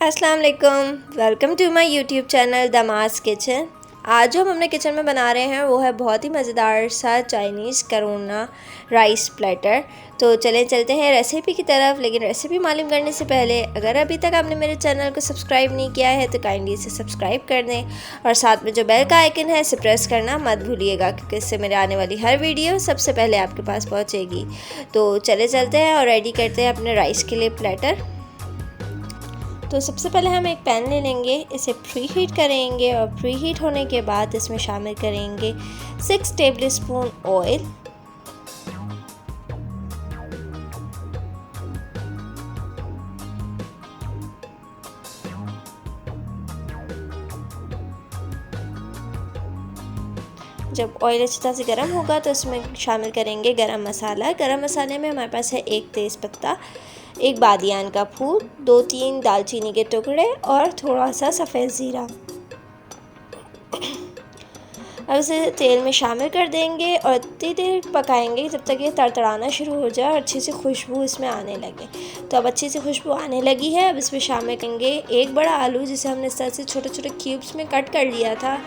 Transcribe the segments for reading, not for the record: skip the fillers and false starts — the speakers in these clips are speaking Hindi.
अस्सलाम वालेकुम, welcome to my YouTube channel Damas kitchen. आज जो हम अपने किचन में बना रहे हैं वो है बहुत ही मज़ेदार सा चाइनीज़ करोना राइस प्लेटर। तो चलें चलते हैं रेसिपी की तरफ। लेकिन रेसिपी मालूम करने से पहले अगर अभी तक आपने मेरे चैनल को सब्सक्राइब नहीं किया है तो काइंडली इसे सब्सक्राइब कर दें और साथ में जो बेल का आइकन है इसे प्रेस करना मत भूलिएगा, क्योंकि इससे मेरे आने वाली हर वीडियो सबसे पहले आपके पास पहुँचेगी। तो चले चलते हैं और रेडी करते हैं अपने राइस के लिए प्लेटर। तो सबसे पहले हम एक पैन ले लेंगे, इसे प्री हीट करेंगे और प्री हीट होने के बाद इसमें शामिल करेंगे 6 टेबलस्पून ऑयल। जब ऑयल अच्छी तरह से गर्म होगा तो इसमें शामिल करेंगे गरम मसाला। गरम मसाले में हमारे पास है 1 तेज़पत्ता, 1 बादियान का फूल, 2-3 दालचीनी के टुकड़े और थोड़ा सा सफ़ेद ज़ीरा। अब इसे तेल में शामिल कर देंगे और इतनी देर पकाएंगे जब तक ये तड़तड़ाना शुरू हो जाए और अच्छी सी खुशबू इसमें आने लगे। तो अब अच्छी सी खुशबू आने लगी है। अब इसमें शामिल करेंगे 1 बड़ा आलू, जिसे हमने इस तरह से छोटे छोटे क्यूब्स में कट कर लिया था।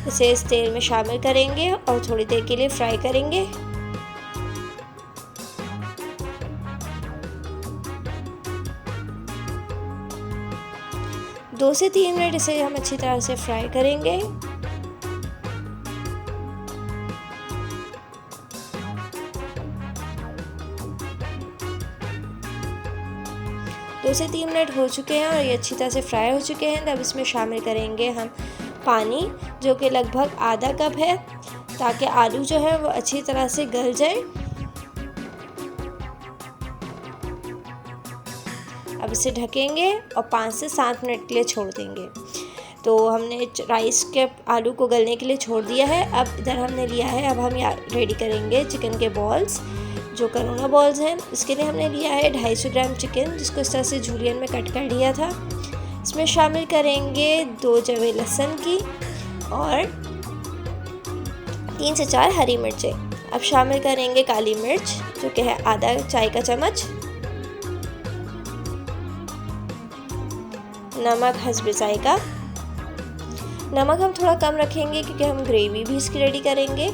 इसे इस तेल में शामिल करेंगे और थोड़ी देर के लिए फ्राई करेंगे। दो से 3 मिनट इसे हम अच्छी तरह से फ्राई करेंगे। दो से 3 मिनट हो चुके हैं और ये अच्छी तरह से फ्राई हो चुके हैं। तब इसमें शामिल करेंगे हम पानी, जो कि लगभग आधा कप है, ताकि आलू जो है वो अच्छी तरह से गल जाए। अब इसे ढकेंगे और 5 से 7 मिनट के लिए छोड़ देंगे। तो हमने राइस के आलू को गलने के लिए छोड़ दिया है। अब इधर हमने लिया है, अब हम रेडी करेंगे चिकन के बॉल्स, जो करोना बॉल्स हैं। इसके लिए हमने लिया है 250 ग्राम चिकन, जिसको इस तरह से जूलियन में कट कर लिया था। इसमें शामिल करेंगे 2 जवे लहसुन की और 3 से 4 हरी मिर्चें। अब शामिल करेंगे काली मिर्च, जो कि है आधा चाय का चम्मच, नमक हस्ब जायका। नमक हम थोड़ा कम रखेंगे क्योंकि हम ग्रेवी भी इसकी रेडी करेंगे।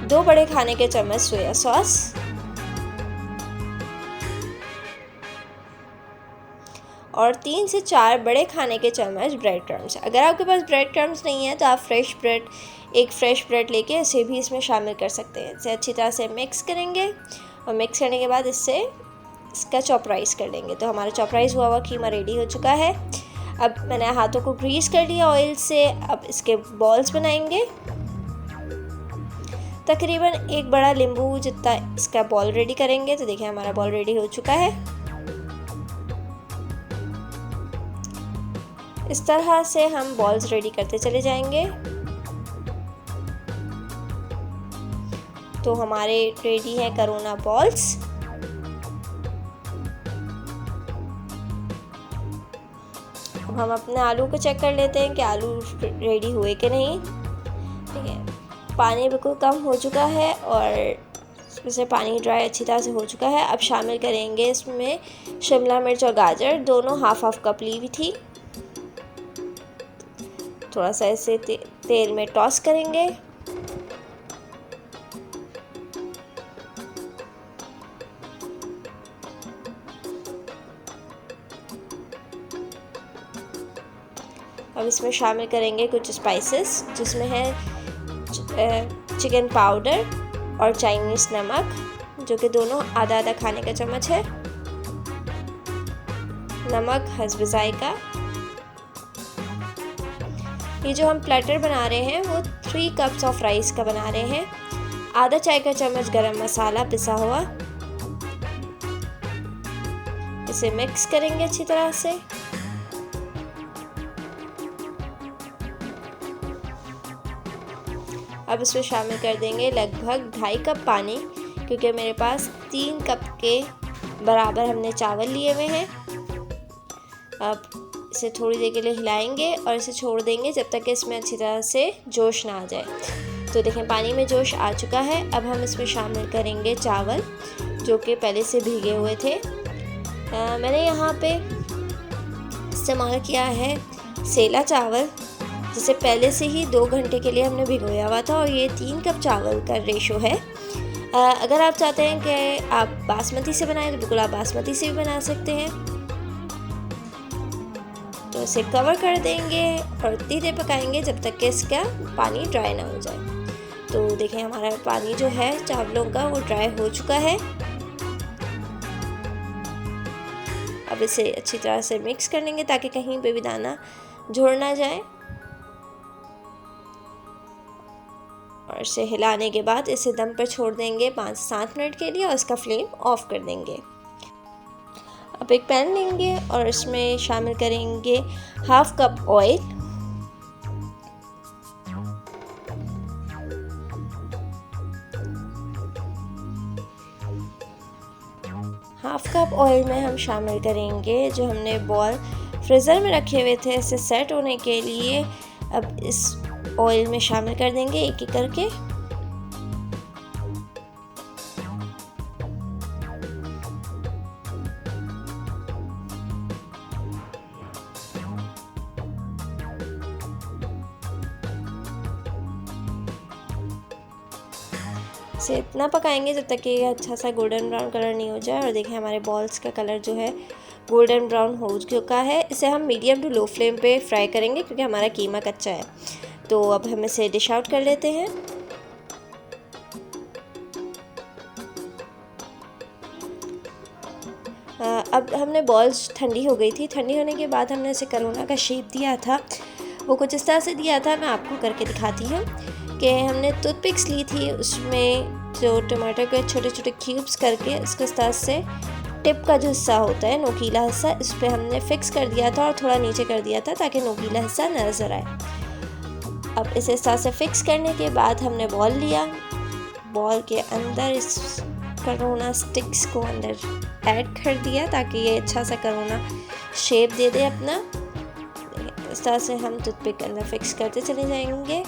2 बड़े खाने के चम्मच सोया सॉस और 3 से 4 बड़े खाने के चम्मच ब्रेड क्रम्स। अगर आपके पास ब्रेड क्रम्स नहीं है तो आप एक फ्रेश ब्रेड लेके इसे भी इसमें शामिल कर सकते हैं। इसे अच्छी तरह से मिक्स करेंगे और मिक्स करने के बाद इसका चॉपराइज कर लेंगे। तो हमारा चॉपराइज हुआ हुआ कीमा रेडी हो चुका है। अब मैंने हाथों को ग्रीस कर लिया ऑयल से। अब इसके बॉल्स बनाएंगे। तकरीबन 1 बड़ा नींबू जितना इसका बॉल रेडी करेंगे। तो देखिए हमारा बॉल रेडी हो चुका है। इस तरह से हम बॉल्स रेडी करते चले जाएंगे। तो हमारे रेडी है करोना बॉल्स। अब हम अपने आलू को चेक कर लेते हैं कि आलू रेडी हुए कि नहीं। ठीक है, पानी बिल्कुल कम हो चुका है और इसमें पानी ड्राई अच्छी तरह से हो चुका है। अब शामिल करेंगे इसमें शिमला मिर्च और गाजर, दोनों हाफ कप ली हुई थी। थोड़ा सा इसे तेल में टॉस करेंगे। अब इसमें शामिल करेंगे कुछ स्पाइसेस, जिसमें है चिकन पाउडर और चाइनीज़ नमक, जो कि दोनों आधा आधा खाने का चम्मच है, नमक हस्ब जायका। ये जो हम प्लेटर बना रहे हैं वो 3 कप्स ऑफ राइस का बना रहे हैं। आधा चाय का चम्मच गरम मसाला पिसा हुआ। इसे मिक्स करेंगे अच्छी तरह से। अब इसमें शामिल कर देंगे लगभग 2.5 कप पानी, क्योंकि मेरे पास 3 कप के बराबर हमने चावल लिए हुए हैं। अब इसे थोड़ी देर के लिए हिलाएंगे और इसे छोड़ देंगे जब तक कि इसमें अच्छी तरह से जोश ना आ जाए। तो देखें पानी में जोश आ चुका है। अब हम इसमें शामिल करेंगे चावल, जो कि पहले से भीगे हुए थे। मैंने यहाँ पे इस्तेमाल किया है सेला चावल, जिसे पहले से ही 2 घंटे के लिए हमने भिगोया हुआ था, और ये 3 कप चावल का रेशो है। अगर आप चाहते हैं कि आप बासमती से बनाएं तो बिल्कुल आप बासमती से भी बना सकते हैं। तो इसे कवर कर देंगे और इतनी देर पकाएंगे जब तक कि इसका पानी ड्राई ना हो जाए। तो देखें हमारा पानी जो है चावलों का वो ड्राई हो चुका है। अब इसे अच्छी तरह से मिक्स कर लेंगे ताकि कहीं पे भी दाना जुड़ ना जाए, और इसे हिलाने के बाद इसे दम पर छोड़ देंगे 5 से 7 मिनट के लिए और इसका फ्लेम ऑफ कर देंगे। अब एक पैन लेंगे और इसमें शामिल करेंगे half cup oil, half cup oil में हम शामिल करेंगे जो हमने बॉल फ्रीज़र में रखे हुए थे इसे सेट होने के लिए। अब इस ऑयल में शामिल कर देंगे एक एक करके। इसे इतना पकाएंगे जब तक कि ये अच्छा सा गोल्डन ब्राउन कलर नहीं हो जाए। और देखिए हमारे बॉल्स का कलर जो है गोल्डन ब्राउन हो चुका है। इसे हम मीडियम टू लो फ्लेम पे फ्राई करेंगे क्योंकि हमारा कीमा कच्चा है। तो अब हम इसे डिश आउट कर लेते हैं। अब हमने बॉल्स ठंडी हो गई थी, ठंडी होने के बाद हमने इसे करोना का शेप दिया था, वो कुछ इस तरह से दिया था। मैं आपको करके दिखाती हूँ कि हमने टूथपिक्स ली थी, उसमें जो टमाटर के छोटे छोटे क्यूब्स करके इसको इस तरह से टिप का जो हिस्सा होता है नोकीला हिस्सा, इस पर हमने फिक्स कर दिया था और थोड़ा नीचे कर दिया था ताकि नोकीला हिस्सा नज़र आए। अब इसे इस तरह से फिक्स करने के बाद हमने बॉल लिया, बॉल के अंदर इस करोना स्टिक्स को अंदर ऐड कर दिया ताकि ये अच्छा सा करोना शेप दे दे अपना। इस तरह से हम टूथपिक के अंदर फिक्स करते चले जाएंगे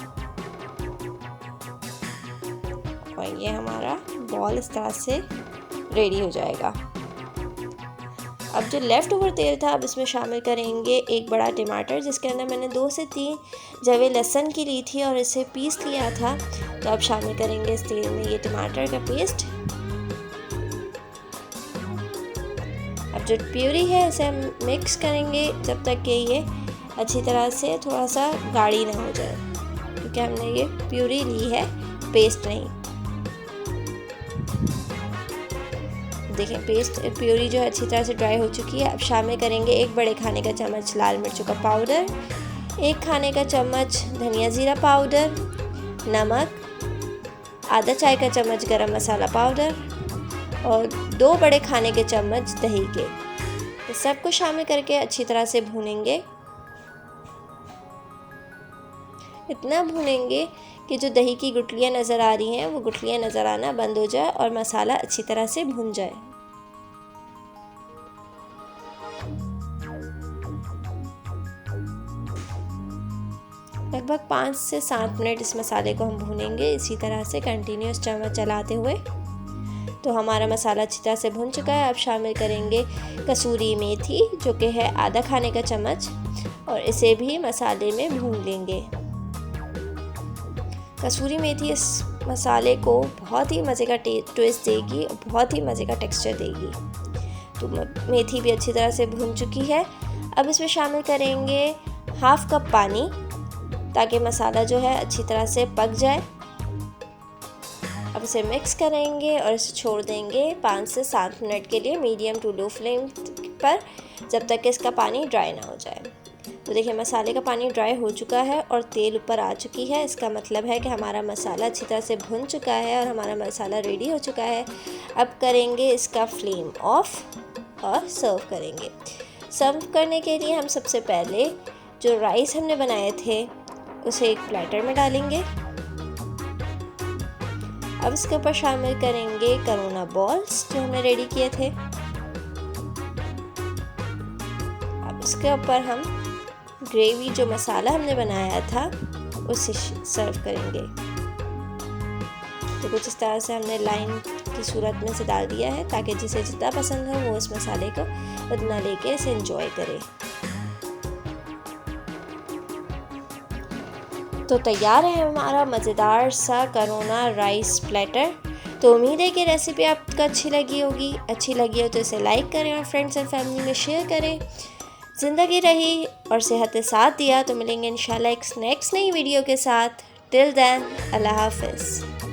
और ये हमारा बॉल इस तरह से रेडी हो जाएगा। अब जो लेफ़्ट ओवर तेल था अब इसमें शामिल करेंगे एक बड़ा टमाटर, जिसके अंदर मैंने 2 से 3 जवे लहसुन की ली थी और इसे पीस लिया था। तो अब शामिल करेंगे इस तेल में ये टमाटर का पेस्ट। अब जो प्यूरी है इसे हम मिक्स करेंगे जब तक कि ये अच्छी तरह से थोड़ा सा गाढ़ी ना हो जाए, क्योंकि हमने ये प्यूरी ली है, पेस्ट नहीं। देखें प्यूरी जो है अच्छी तरह से ड्राई हो चुकी है। अब शामिल करेंगे 1 बड़े खाने का चम्मच लाल मिर्चों का पाउडर, 1 खाने का चम्मच धनिया जीरा पाउडर, नमक, आधा चाय का चम्मच गरम मसाला पाउडर और 2 बड़े खाने के चम्मच दही के। इस सब को शामिल करके अच्छी तरह से भूनेंगे। इतना भूनेंगे कि जो दही की गुठलियाँ नज़र आ रही हैं वो गुठलियाँ नज़र आना बंद हो जाए और मसाला अच्छी तरह से भुन जाए। लगभग 5 से 7 मिनट इस मसाले को हम भूनेंगे इसी तरह से कंटिन्यूस चम्मच चलाते हुए। तो हमारा मसाला अच्छी तरह से भुन चुका है। अब शामिल करेंगे कसूरी मेथी जो कि है आधा खाने का चम्मच और इसे भी मसाले में भून लेंगे। कसूरी मेथी इस मसाले को बहुत ही मज़े का ट्विस्ट देगी और बहुत ही मज़े का टेक्सचर देगी। तो मेथी भी अच्छी तरह से भुन चुकी है। अब इसमें शामिल करेंगे हाफ कप पानी ताकि मसाला जो है अच्छी तरह से पक जाए। अब इसे मिक्स करेंगे और इसे छोड़ देंगे 5 से 7 मिनट के लिए मीडियम टू लो फ्लेम पर, जब तक कि इसका पानी ड्राई ना हो जाए। तो देखिए मसाले का पानी ड्राई हो चुका है और तेल ऊपर आ चुकी है। इसका मतलब है कि हमारा मसाला अच्छी तरह से भुन चुका है और हमारा मसाला रेडी हो चुका है। अब करेंगे इसका फ्लेम ऑफ और सर्व करेंगे। सर्व करने के लिए हम सबसे पहले जो राइस हमने बनाए थे उसे एक प्लेटर में डालेंगे। अब इसके ऊपर शामिल करेंगे करोना बॉल्स जो हमने रेडी किए थे। अब इसके ऊपर हम ग्रेवी जो मसाला हमने बनाया था उसे सर्व करेंगे। तो कुछ इस तरह से हमने लाइन की सूरत में से डाल दिया है ताकि जिसे जितना पसंद हो वो इस मसाले को उतना लेके इसे एंजॉय करे। तो तैयार है हमारा मज़ेदार सा करोना राइस प्लेटर। तो उम्मीद है कि रेसिपी आपको अच्छी लगी होगी। अच्छी लगी हो तो इसे लाइक करें और फ्रेंड्स एंड फैमिली में शेयर करें। ज़िंदगी रही और सेहत साथ दिया तो मिलेंगे इंशाल्लाह एक नेक्स्ट नई वीडियो के साथ। टिल देन अल्लाह हाफ़िज़।